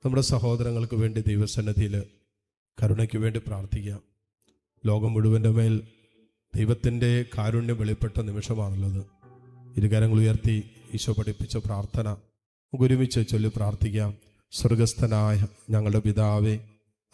നമ്മുടെ സഹോദരങ്ങൾക്ക് വേണ്ടി ദൈവസന്നിധിയിൽ കരുണയ്ക്ക് വേണ്ടി പ്രാർത്ഥിക്കാം. ലോകം മുഴുവൻ്റെ മേൽ ദൈവത്തിൻ്റെ കാരുണ്യം വെളിപ്പെട്ട നിമിഷമാണുള്ളത്. ഇരുകരങ്ങൾ ഉയർത്തി ഈശോ പഠിപ്പിച്ച പ്രാർത്ഥന നമുക്ക് ഒരുമിച്ച് ചൊല്ലി പ്രാർത്ഥിക്കാം. സ്വർഗസ്ഥനായ ഞങ്ങളുടെ പിതാവേ,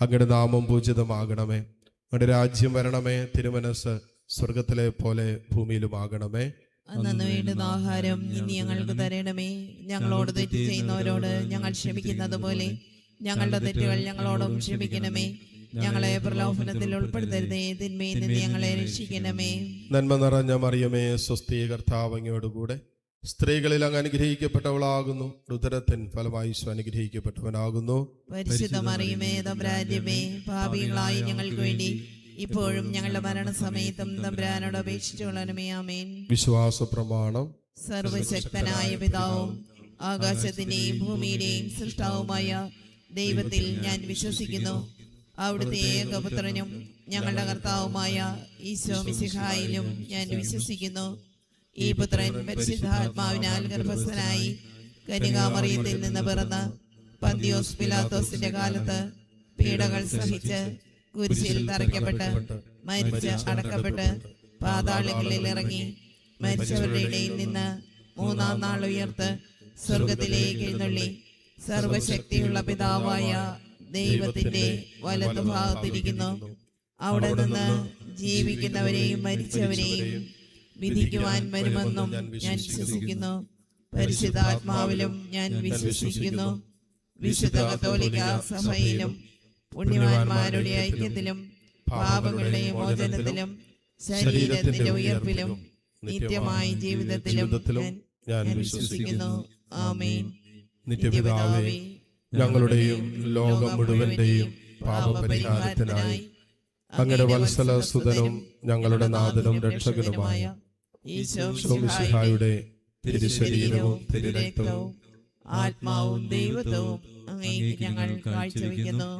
അങ്ങയുടെ നാമം പൂജിതമാകണമേ, അങ്ങയുടെ രാജ്യം വരണമേ, തിരുമനസ് സ്വർഗത്തിലെ പോലെ ഭൂമിയിലുമാകണമേ. അന്നു വേണ്ടുന്ന ആഹാരം ഇനി ഞങ്ങൾക്ക് തരണമേ. ഞങ്ങളോട് തെറ്റ് ചെയ്യുന്നവരോട് ഞങ്ങൾ ക്ഷമിക്കുന്നത് പോലെ ഞങ്ങളുടെ തെറ്റുകൾ ഞങ്ങളോടും ക്ഷമിക്കണമേ. ഞങ്ങളെ പ്രലോഭനത്തിൽ ഉൾപ്പെടുത്തരുതേ, തിന്മയിൽ നിന്ന് ഞങ്ങളെ രക്ഷിക്കണമേ. നന്മ നിറഞ്ഞ മറിയമേ, സ്വസ്തി, കർത്താവ് അങ്ങയോടുകൂടെ സ്ത്രീകളിൽ അങ്ങ് അനുഗ്രഹിക്കപ്പെട്ടവളാകുന്നു. ഉദരത്തിൻ ഫലമായി ഈശോ അനുഗ്രഹിക്കപ്പെട്ടവനാകുന്നു. പരിശുദ്ധ മറിയമേ, തമ്പുരാന്റമ്മേ, പാപികളായി ഞങ്ങൾക്ക് വേണ്ടി ഇപ്പോഴും ഞങ്ങളുടെ മരണസമയത്തും തമ്പുരാനോട് അപേക്ഷിച്ചുകൊള്ളണമേ. ആമേൻ. വിശ്വാസ പ്രമാണം. സർവശക്തനായ പിതാവും ആകാശത്തിന്റെയും ഭൂമിയുടെയും സൃഷ്ടാവുമായ ദൈവത്തിൽ ഞാൻ വിശ്വസിക്കുന്നു. അവിടുത്തെ ഏകപുത്രനും ഞങ്ങളുടെ കർത്താവുമായ ഈശോ മിശിഹായിലും ഞാൻ വിശ്വസിക്കുന്നു. ഈ പുത്രൻ പരിശുദ്ധാത്മാവിനാൽ ഗർഭസ്ഥനായി കന്യകാമറിയത്തിൽ നിന്ന് പിറന്ന് പന്തിയോസ് പിലാത്തോസിന്റെ കാലത്ത് പീഡകൾ സഹിച്ച് കുരിശിൽ തറയ്ക്കപ്പെട്ട് മരിച്ച് അടക്കപ്പെട്ട് പാതാളങ്ങളിൽ ഇറങ്ങി മരിച്ചവരുടെ ഇടയിൽ നിന്ന് മൂന്നാം നാൾ ഉയർത്ത് സ്വർഗത്തിലേക്ക് എഴുന്നള്ളി സർവശക്തിയുള്ള പിതാവായ ദൈവത്തിന്റെ വലതുഭാഗത്തിരിക്കുന്നു. അവിടെ നിന്ന് ജീവിക്കുന്നവരെയും മരിച്ചവരെയും വിധിക്കുവാൻ വരുമെന്നും ഞാൻ വിശ്വസിക്കുന്നു. പരിശുദ്ധാത്മാവിലും ഞാൻ വിശ്വസിക്കുന്നു. വിശുദ്ധ കത്തോലിക്ക സഭയിലും പുണ്യവാന്മാരുടെ ഐക്യത്തിലും പാപങ്ങളുടെ മോചനത്തിലും ശരീരത്തിന്റെ ഉയർപ്പിലും നിത്യമായ ജീവിതത്തിലും ഞാൻ വിശ്വസിക്കുന്നു. ആമേൻ. നിത്യപിതാവേ, ഞങ്ങളുടെയും ലോകം മുഴുവന്റെയും പാപപരിഹാരത്തിനായി അങ്ങയുടെ വത്സല സുതനും ഞങ്ങളുടെ നാഥനും രക്ഷകനുമായ ഈശോ മിശിഹായുടെ തിരുശരീരവും തിരുരക്തവും ആത്മാവും ദൈവത്വവും അങ്ങേക്ക് ഞങ്ങൾ കാഴ്ചവെക്കുന്നു.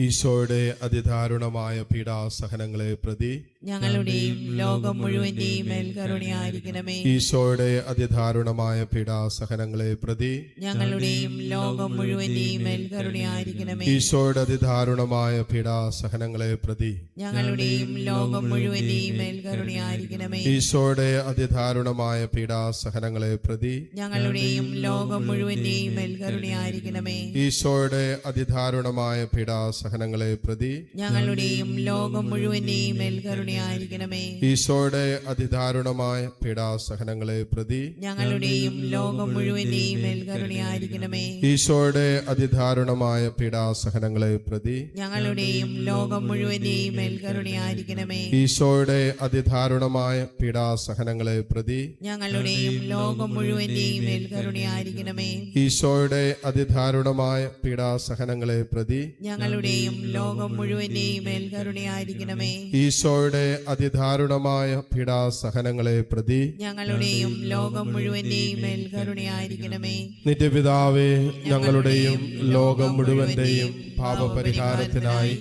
ഈശോയുടെ അതിദാരുണമായ പീഡാസഹനങ്ങളെ പ്രതി ഞങ്ങളുടെയും ലോകം മുഴുവന്റെയും മേൽ കരുണയായിരിക്കണമേ. ഈശോയുടെ അതിദാരുണമായ പീഡാസഹനങ്ങളെ പ്രതി ഞങ്ങളുടെയും ലോകം മുഴുവന്റെയും മേൽ കരുണയായിരിക്കണമേ. ഈശോയുടെ അതിദാരുണമായ പീഡാസഹനങ്ങളെ പ്രതി ഞങ്ങളുടെയും ലോകം മുഴുവന്റെയും മേൽ കരുണയായിരിക്കണമേ. ഈശോയുടെ അതിദാരുണമായ പീഡാസഹനങ്ങളെ പ്രതി ഞങ്ങളുടെയും ലോകം മുഴുവന്റെയും മേൽ കരുണയായിരിക്കണമേ. ഈശോയുടെ അതിദാരുണമായ പീഡാസഹനങ്ങളെ പ്രതി ഞങ്ങളുടെയും ലോകം മുഴുവന്റെയും മേൽ കരുണയായിരിക്കണമേ. ഈശോയുടെ അതിദാരുണമായ പീഡാസഹനങ്ങളെ പ്രതി ഞങ്ങളുടെയും ലോകം മുഴുവന്റെയും മേൽ കരുണയായിരിക്കണമേ. ഈശോയുടെ അതിദാരുണമായ പീഡാസഹനങ്ങളെ പ്രതി ഞങ്ങളുടെയും ലോകം മുഴുവന്റെയും മേൽ കരുണയായിരിക്കണമേ. ഈശോയുടെ അതിദാരുണമായ പീഡാസഹനങ്ങളെ പ്രതി ഞങ്ങളുടെയും ലോകം മുഴുവന്റെയും മേൽ കരുണയായിരിക്കണമേ. ഈശോയുടെ അതിദാരുണമായ പീഡാസഹനങ്ങളെ പ്രതി ഞങ്ങളുടെയും ലോകം മുഴുവന്റെയും മേൽ കരുണയായിരിക്കണമേ. ഈശോയുടെ അതിദാരുണമായ പീഡാസഹനങ്ങളെ പ്രതി ഞങ്ങളുടെയും ലോകം മുഴുവന്റെയും മേൽ കരുണയായിരിക്കണമേ. നിത്യപിതാവേ, ഞങ്ങളുടെയും ലോകം മുഴുവന്റെയും പാപപരിഹാരത്തിനായി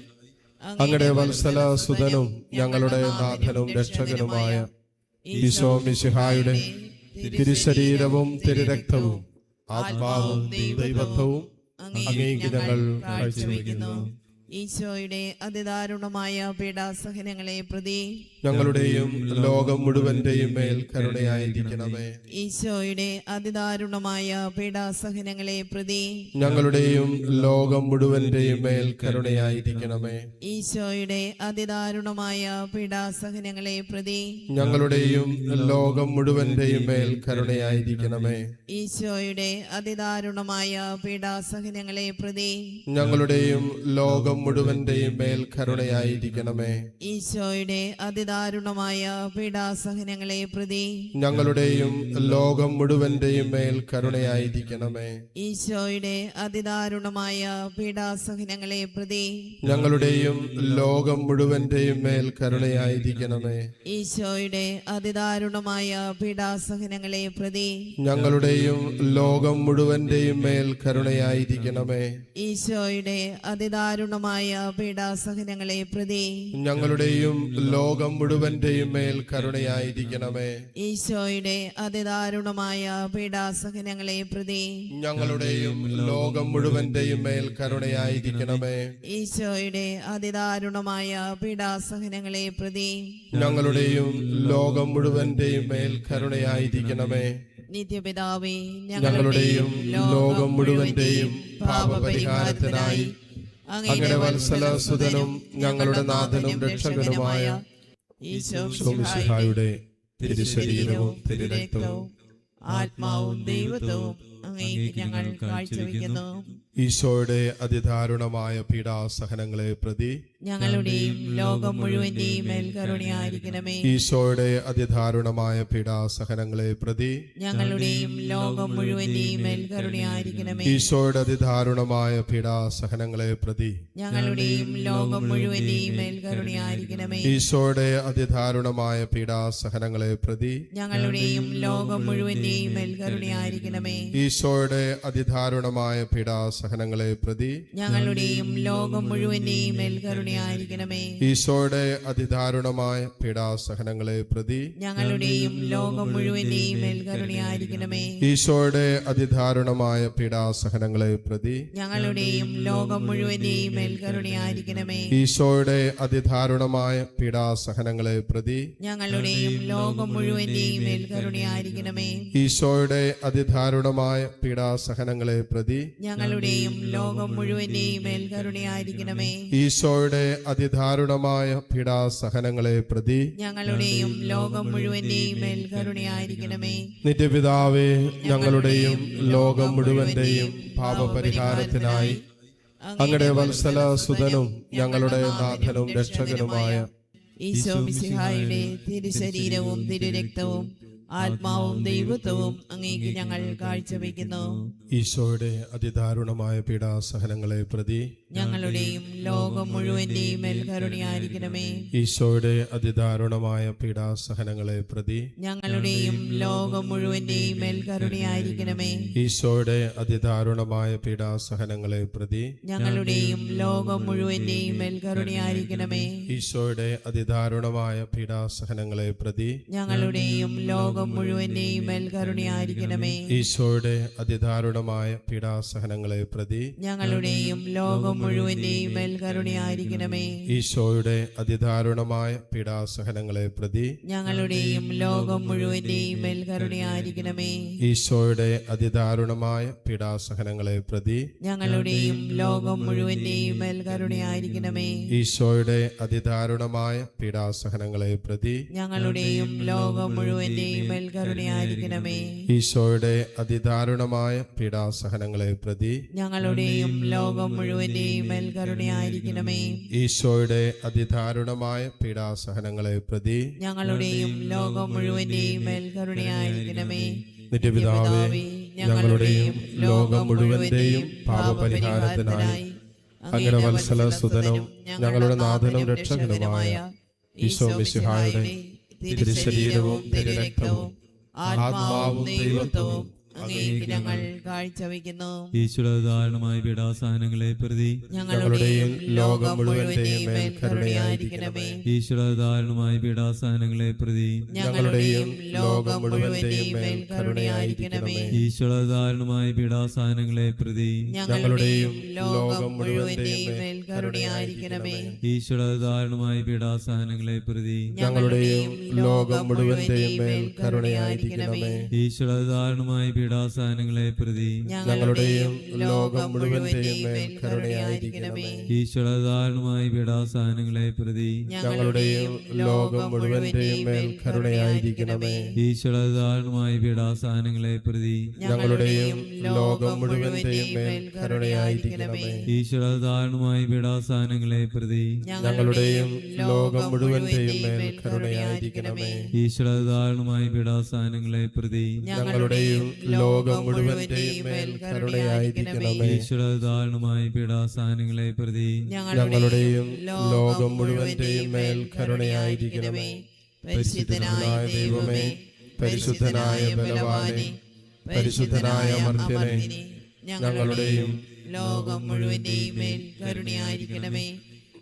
അങ്ങയുടെ വത്സല സുതനും ഞങ്ങളുടെ നാഥനും രക്ഷകനുമായ ഈശോ മിശിഹായുടെ തിരുശരീരവും തിരുരക്തവും ആത്മാവും ദൈവത്വവും അങ്ങേക്ക് ഞങ്ങൾ കാഴ്ചവെക്കുന്നു. ഈശോയുടെ അതിദാരുണമായ പീഡാസഹനങ്ങളെ പ്രതി ഞങ്ങളുടെയും ലോകം മുഴുവന്റെയും മേൽ കരുണയായിരിക്കണമേ. ഈശോയുടെ അതിദാരുണമായ പീഡാസഹനങ്ങളെ പ്രതി ഞങ്ങളുടെയും ലോകം മുഴുവന്റെയും മേൽ കരുണയായിരിക്കണമേ. ഈശോയുടെ അതിദാരുണമായ പീഡാസഹനങ്ങളെ പ്രതി ഞങ്ങളുടെയും ലോകം മുഴുവന്റെയും മേൽ കരുണയായിരിക്കണമേ. ഈശോയുടെ അതിദാരുണമായ പീഡാസഹനങ്ങളെ പ്രതി ഞങ്ങളുടെയും ലോകം മുഴുവന്റെയും മേൽ കരുണയായിരിക്കണമേ. ഈശോയുടെ അതിദാരുണമായ പീഡാസഹനങ്ങളെ പ്രതി ഞങ്ങളുടെയും ലോകം മുഴുവന്റെയും മേൽ കരുണയായിരിക്കണമേ. ഈശോയുടെ അതിദാരുണമായ പീഡാസഹനങ്ങളെ പ്രതി ഞങ്ങളുടെയും ലോകം മുഴുവന്റെയും മേൽ കരുണയായിരിക്കണമേ. ഈശോയുടെ അതിദാരുണമായ പീഡാസഹനങ്ങളെ പ്രതി ഞങ്ങളുടെയും ലോകം മുഴുവന്റെയും മേൽ കരുണയായിരിക്കണമേ. ഈശോയുടെ അതിദാരുണമായ പീഡാസഹനങ്ങളെ പ്രതി ഞങ്ങളുടെയും ലോകം മുഴുവന്റെയും മേൽ കരുണയായിരിക്കണമേ. ഈശോയുടെ അതിദാരുണമായ പീഡാസഹനങ്ങളെ പ്രതി ഞങ്ങളുടെയും ലോകം മുഴുവന്റെയും മേൽ കരുണയായിരിക്കണമേ. ഈശോയുടെ അതിദാരുണമായ പീഡാസഹനങ്ങളെ പ്രതി ഞങ്ങളുടെയും ലോകം മുഴുവന്റെയും മേൽ കരുണയായിരിക്കണമേ. നിത്യപിതാവേ, ഞങ്ങളുടെയും ലോകം മുഴുവന്റെയും പാപപരിഹാരത്തിനായി അങ്ങയുടെ വത്സല സുതനും ഞങ്ങളുടെ നാഥനും രക്ഷകനുമായ ഈശോമിശിഹായുടെ തിരുശരീരവും തിരുരക്തവും ആത്മാവും ദൈവത്വവും അങ്ങേക്ക് ഞങ്ങൾ കാഴ്ചവെക്കുന്നു. ഈശോയുടെ അതിദാരുണമായ പീഡാസഹനങ്ങളെ പ്രതി ഞങ്ങളുടെയും ലോകം മുഴുവന്റെയും മേൽ കരുണയായിരിക്കണമേ. ഈശോയുടെ അതിദാരുണമായ പീഡാസഹനങ്ങളെ പ്രതി ഞങ്ങളുടെയും ലോകം മുഴുവന്റെയും മേൽ കരുണയായിരിക്കണമേ. ഈശോയുടെ അതിദാരുണമായ പീഡാസഹനങ്ങളെ പ്രതി ഞങ്ങളുടെയും ലോകം മുഴുവന്റെയും മേൽ കരുണയായിരിക്കണമേ. ഈശോയുടെ അതിദാരുണമായ പീഡാസഹനങ്ങളെ പ്രതി ഞങ്ങളുടെയും ലോകം മുഴുവന്റെയും മേൽ കരുണയായിരിക്കണമേ. ഈശോയുടെ അതിദാരുണമായ പീഡാസഹനങ്ങളെ പ്രതി ഞങ്ങളുടെയും ലോകം മുഴുവന്റെയും മേൽ കരുണയായിരിക്കണമേ. ഈശോയുടെ അതിദാരുണമായ പീഡാസഹനങ്ങളെ പ്രതി ഞങ്ങളുടെയും ലോകം മുഴുവന്റെയും മേൽ കരുണയായിരിക്കണമേ. ഈശോയുടെ അതിദാരുണമായ പീഡാസഹനങ്ങളെ പ്രതി ഞങ്ങളുടെയും ലോകം മുഴുവന്റെയും മേൽ കരുണയായിരിക്കണമേ. ഈശോയുടെ അതിദാരുണമായ പീഡാസഹനങ്ങളെ പ്രതി ഞങ്ങളുടെയും ലോകം മുഴുവന്റെയും മേൽ കരുണയായിരിക്കണമേ. ഈശോയുടെ അതിദാരുണമായ പീഡാസഹനങ്ങളെ പ്രതി ഞങ്ങളുടെയും ലോകം മുഴുവന്റെയും മേൽ കരുണയായിരിക്കണമേ. ഈശോയുടെ അതിദാരുണമായ പീഡാസഹനങ്ങളെ പ്രതി ഞങ്ങളുടെയും ലോകം മുഴുവന്റെയും മേൽ കരുണയായിരിക്കണമേ. നിത്യപിതാവേ, ഞങ്ങളുടെയും ലോകം മുഴുവന്റെയും പാപപരിഹാരത്തിനായി അങ്ങയുടെ വത്സല സുതനും ഞങ്ങളുടെ നാഥനും രക്ഷകനുമായ ഈശോമിശിഹായുടെ തിരുശരീരവും തിരുരക്തവും ആത്മാവും ദൈവത്വവും അങ്ങേക്ക് ഞങ്ങൾ കാഴ്ചവെക്കുന്നു. ഈശോയുടെ അതിദാരുണമായ പീഡാസഹനങ്ങളെ പ്രതി ഞങ്ങളുടെയും ലോകം മുഴുവന്റെയും മേൽ കരുണയായിരിക്കണമേ. ഈശോയുടെ അതിദാരുണമായ പീഡാസഹനങ്ങളെ പ്രതി ഞങ്ങളുടെയും ലോകം മുഴുവന്റെയും മേൽ കരുണയായിരിക്കണമേ. ഈശോയുടെ അതിദാരുണമായ പീഡാസഹനങ്ങളെ പ്രതി ഞങ്ങളുടെയും ലോകം മുഴുവന്റെയും മേൽ കരുണയായിരിക്കണമേ. ഈശോയുടെ അതിദാരുണമായ പീഡാസഹനങ്ങളെ പ്രതി ഞങ്ങളുടെയും ലോകം മുഴുവന്റെയും മേൽ കരുണയായിരിക്കണമേ. ഈശോയുടെ അതിദാരുണമായ പീഡാസഹനങ്ങളെ പ്രതി ഞങ്ങളുടെയും ലോകം മുഴുവന്റെയും മേൽ കരുണയായിരിക്കണമേ. ഈശോയുടെ അതിദാരുണമായ പീഡാസഹനങ്ങളെ പ്രതി ഞങ്ങളുടെയും ലോകം മുഴുവന്റെയും മേൽ കരുണയായിരിക്കണമേ. ഈശോയുടെ അതിദാരുണമായ പീഡാസഹനങ്ങളെ പ്രതി ഞങ്ങളുടെയും ലോകം മുഴുവന്റെയും മേൽ കരുണയായിരിക്കണമേ. ഈശോയുടെ അതിദാരുണമായ പീഡാസഹനങ്ങളെ പ്രതി ഞങ്ങളുടെയും ലോകം മുഴുവന്റെയും മേൽ കരുണയായിരിക്കണമേ. ഈശോയുടെ അതിദാരുണമായ പീഡാസഹനങ്ങളെ പ്രതി ഞങ്ങളുടെയും ലോകം മുഴുവന്റെയും മേൽ കരുണയായിരിക്കണമേ. ഈശോയുടെ അതിദാരുണമായ പീഡാസഹനങ്ങളെ പ്രതി ഞങ്ങളുടെയും ലോകം മുഴുവന്റെയും മേൽ കരുണയായിരിക്കണമേ. നിത്യപിതാവേ, ഞങ്ങളുടെയും ലോകം മുഴുവന്റെയും പാപപരിഹാരത്തിനായി അങ്ങയുടെ വത്സല സുതനും ഞങ്ങളുടെ നാഥനും രക്ഷകനുമായ ഈശോമിശിഹായുടെ തിരുശരീരവും തിരുരക്തവും ആത്മാവും ദൈവത്വവും അങ്ങേക്ക് ഞങ്ങൾ കാഴ്ചവെക്കുന്നു. ഈശ്വരധാരണമായ പീഡാസഹനങ്ങളെ പ്രതി ഞങ്ങളുടെയും ലോകം മുഴുവന്റെയും മേൽ കരുണയായിരിക്കണമേ. ഈശ്വരധാരണമായ പീഡാസഹനങ്ങളെ പ്രതി ഞങ്ങളുടെയും ലോകം മുഴുവന്റെയും മേൽ കരുണയായിരിക്കണമേ. ഈശ്വരധാരണമായ പീഡാസഹനങ്ങളെ പ്രതി ഞങ്ങളുടെയും ലോകം മുഴുവന്റെയും മേൽ കരുണയായിരിക്കണമേ. ഈശ്വരധാരണമായ പീഡാസഹനങ്ങളെ പ്രതി ഞങ്ങളുടെയും ലോകം മുഴുവന്റെയും മേൽ കരുണയായിരിക്കണമേ. ഈശ്വരധാരണമായ പീഡാസഹനങ്ങളെ പ്രതി ഞങ്ങളുടെയും ലോകം മുഴുവന്റെയും മേൽ കരുണയായിരിക്കണമേ. ഈശ്വരധാരണമായ പീഡാസഹനങ്ങളെ പ്രതി ഞങ്ങളുടെയും ലോകം മുഴുവന്റെയും മേൽ കരുണയായിരിക്കണമേ. ഈശ്വരധാരണമായ പീഡാസഹനങ്ങളെ പ്രതി ഞങ്ങളുടെയും ലോകം മുഴുവന്റെയും മേൽ കരുണയായിരിക്കണമേ. ഈശ്വരധാരണമായ പീഡാസഹനങ്ങളെ പ്രതി ഞങ്ങളുടെയും ലോകം മുഴുവന്റെയും മേൽ കരുണയായിരിക്കണമേ. ഈശ്വരധാരണമായ പീഡാസഹനങ്ങളെ പ്രതി ഞങ്ങളുടെയും ലോകം മുഴുവന്റെയും മേൽ കരുണയായിരിക്കണമേ. ഈശ്വരധാരണമായ പീഡാസഹനങ്ങളെ പ്രതി ഞങ്ങളുടെയും ലോകം മുഴുവന്റെയും മേൽ കരുണയായിരിക്കണമേ. പരിശുദ്ധനായ ദൈവമേ, പരിശുദ്ധനായ ബലവാനെ, പരിശുദ്ധനായ അമർത്യനെ, ഞങ്ങളുടെയും ലോകം മുഴുവന്റെയും മേൽ കരുണയായിരിക്കണമേ.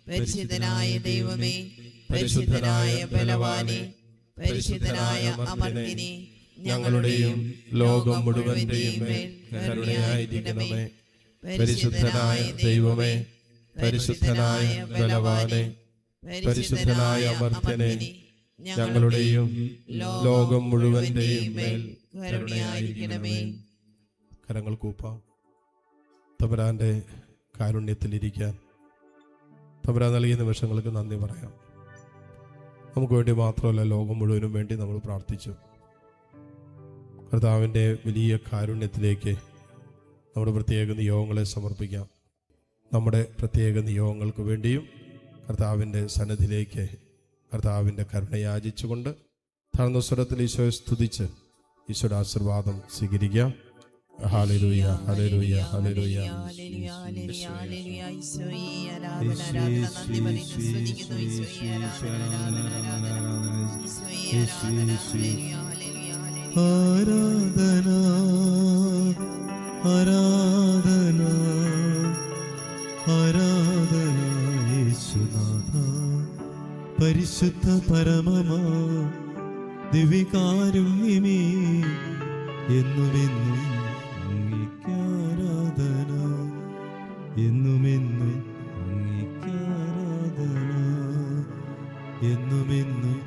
പരിശുദ്ധനായ ദൈവമേ, പരിശുദ്ധനായ ബലവാനെ, പരിശുദ്ധനായ അമർത്തിനെ, ഞങ്ങളുടെയും ലോകം മുഴുവന്റെയും മേൽ കരുണയായിരിക്കണമേ. പരിശുദ്ധനായ ദൈവമേ, പരിശുദ്ധനായ ബലവാനെ, പരിശുദ്ധനായ അമർത്തിനെ, ഞങ്ങളുടെയും ലോകം മുഴുവന്റെയും മേൽ കരുണയായിരിക്കണമേ. കരങ്ങൾ കൂപ്പാം. തമ്പുരാന്റെ കാരുണ്യത്തിലിരിക്കാൻ തമ്പുരാൻ നൽകിയ നിമിഷങ്ങൾക്ക് നന്ദി പറയാം. നമുക്ക് വേണ്ടി മാത്രമല്ല, ലോകം മുഴുവനും വേണ്ടി നമ്മൾ പ്രാർത്ഥിച്ചു. കർത്താവിൻ്റെ വലിയ കാരുണ്യത്തിലേക്ക് നമ്മുടെ പ്രത്യേക നിയോഗങ്ങളെ സമർപ്പിക്കാം. നമ്മുടെ പ്രത്യേക നിയോഗങ്ങൾക്ക് വേണ്ടിയും കർത്താവിൻ്റെ സന്നിധിയിലേക്ക് കർത്താവിൻ്റെ കരുണ യാചിച്ചുകൊണ്ട് താഴ്ന്ന സ്വരത്തിൽ ഈശോയെ സ്തുതിച്ച് ഈശോയുടെ ആശീർവാദം സ്വീകരിക്കാം. Hallelujah, hallelujah, hallelujah. ആരാധന, ആരാധന, ആരാധന യേശുനാഥ. പരിശുദ്ധ പരമമാ ദിവ്യകാരുണ്യമേ, എന്നുമെന്നും അങ്ങേക്കാരാധന, എന്നുമെന്നും അങ്ങേക്കാരാധന, എന്നുമെന്നും